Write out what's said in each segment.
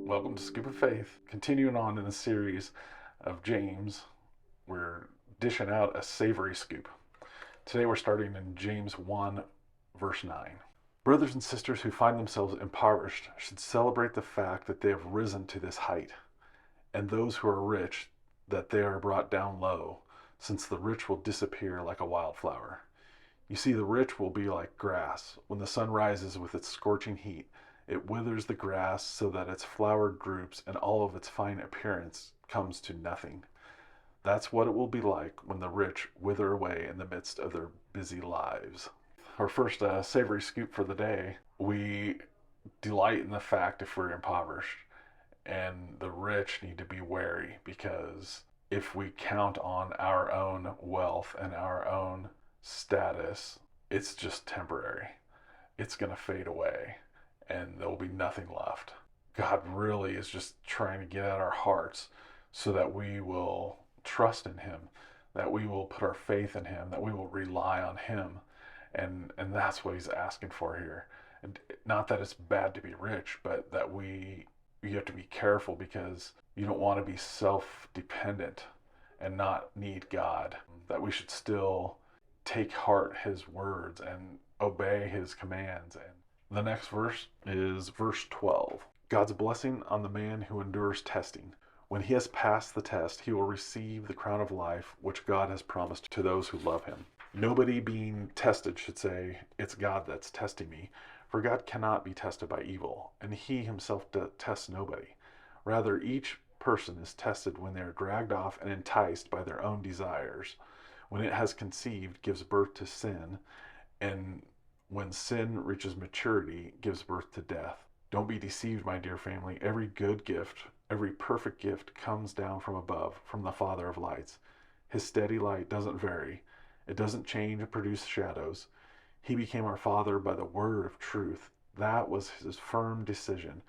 Welcome to Scoop of Faith. Continuing on in the series of James, we're dishing out a savory scoop. Today we're starting in James 1, verse 9. Brothers and sisters who find themselves impoverished should celebrate the fact that they have risen to this height, and those who are rich that they are brought down low, since the rich will disappear like a wildflower. You see, the rich will be like grass. When the sun rises with its scorching heat, it withers the grass so that its flower droops and all of its fine appearance comes to nothing. That's what it will be like when the rich wither away in the midst of their busy lives. Our first savory scoop for the day, we delight in the fact if we're impoverished, and the rich need to be wary, because if we count on our own wealth and our own status, it's just temporary. It's going to fade away and there will be nothing left. God really is just trying to get at our hearts so that we will trust in Him, that we will put our faith in Him, that we will rely on Him. And that's what He's asking for here. And not that it's bad to be rich, but that you have to be careful, because you don't want to be self-dependent and not need God. That we should still take heart His words and obey His commands. And the next verse is verse 12. God's blessing on the man who endures testing. When he has passed the test, he will receive the crown of life which God has promised to those who love Him. Nobody being tested should say, "It's God that's testing me," for God cannot be tested by evil, and He Himself tests nobody. Rather, each person is tested when they are dragged off and enticed by their own desires. When it has conceived, gives birth to sin, and when sin reaches maturity, gives birth to death. Don't be deceived, my dear family. Every good gift, every perfect gift comes down from above, from the Father of lights. His steady light doesn't vary. It doesn't change or produce shadows. He became our Father by the word of truth. That was His firm decision.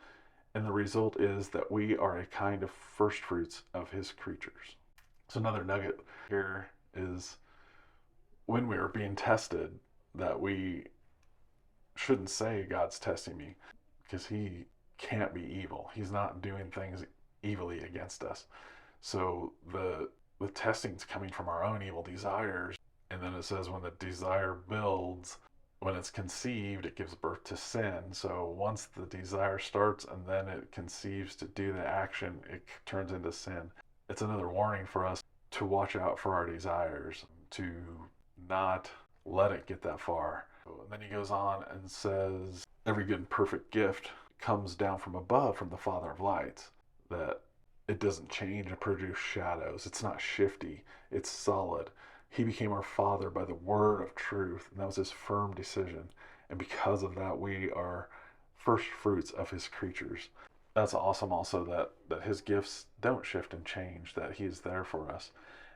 And the result is that we are a kind of first fruits of His creatures. So another nugget here is, when we are being tested, that we shouldn't say God's testing me, because He can't be evil. He's not doing things evilly against us. So the testing's coming from our own evil desires. And then it says when the desire builds, when it's conceived, it gives birth to sin. So once the desire starts and then it conceives to do the action, it turns into sin. It's another warning for us to watch out for our desires, to not let it get that far. And then he goes on and says, every good and perfect gift comes down from above, from the Father of lights, that it doesn't change and produce shadows. It's not shifty. It's solid. He became our Father by the word of truth, and that was His firm decision. And because of that, we are first fruits of His creatures. That's awesome also, that His gifts don't shift and change, that He is there for us,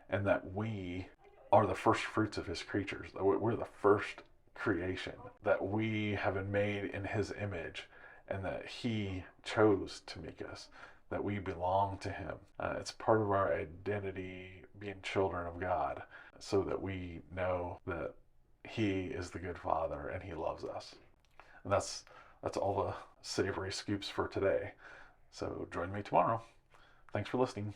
and that we are the first fruits of His creatures. We're the first creation, that we have been made in His image, and that He chose to make us, that we belong to Him. It's part of our identity, being children of God, so that we know that He is the good Father and He loves us. And that's all the savory scoops for today. So join me tomorrow. Thanks for listening.